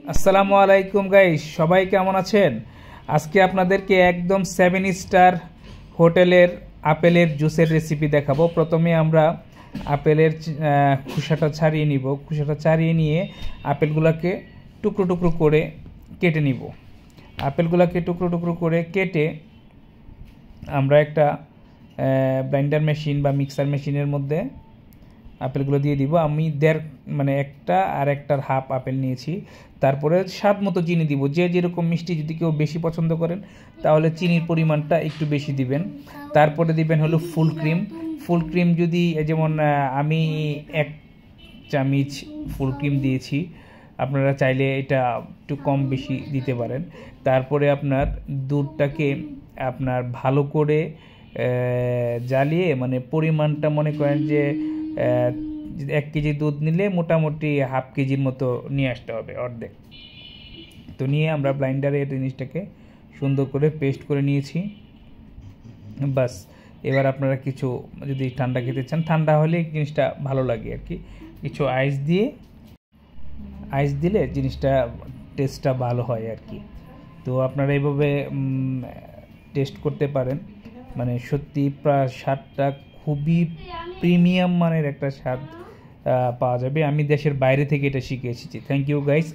আসসালামু আলাইকুম গাইস, সবাই কেমন আছেন? আজকে আপনাদেরকে একদম 7 স্টার হোটেলের আপেলের জুসের রেসিপি দেখাবো। প্রথমে আমরা আপেলের খোসাটা ছাড়িয়ে নিব। খোসাটা ছাড়িয়ে নিয়ে আপেলগুলোকে টুকরো টুকরো করে কেটে নিব। আপেলগুলোকে টুকরো টুকরো করে কেটে আমরা একটা ব্লেন্ডার মেশিন বা মিক্সার মেশিনের মধ্যে আপেলগুলো দিয়ে দিব। আমি একটা আর একটার হাফ আপেল নিয়েছি। তারপরে স্বাদ মতো চিনি দিব। যে যেরকম মিষ্টি যদি কেউ বেশি পছন্দ করেন তাহলে চিনির পরিমাণটা একটু বেশি দিবেন। তারপরে দিবেন হলো ফুল ক্রিম। ফুল ক্রিম যদি যেমন আমি 1 চামচ ফুল ক্রিম দিয়েছি, আপনারা চাইলে এটা একটু কম বেশি দিতে পারেন। তারপরে আপনার দুধটাকে আপনার ভালো করে জ্বালিয়ে পরিমাণটা মনে করেন যে 1 কেজি দুধ নিলে মোটামুটি হাফ কেজির মতো নিয়ে আসতে হবে, অর্ধেক। তো নিয়ে আমরা ব্লাইন্ডারে এই জিনিসটাকে সুন্দর করে পেস্ট করে নিয়েছি। বাস, এবার আপনারা কিছু যদি ঠান্ডা খেতে চান, ঠান্ডা হলে জিনিসটা ভালো লাগে আর কি। কিছু আইস দিলে জিনিসটা টেস্টটা ভালো হয় আর কি। তো আপনারা এইভাবে টেস্ট করতে পারেন। সত্যি স্বাদটা খুবই প্রিমিয়াম মানের একটা স্বাদ পাওয়া যাবে। আমি দেশের বাইরে থেকে এটা শিখে এসেছি। Thank you guys.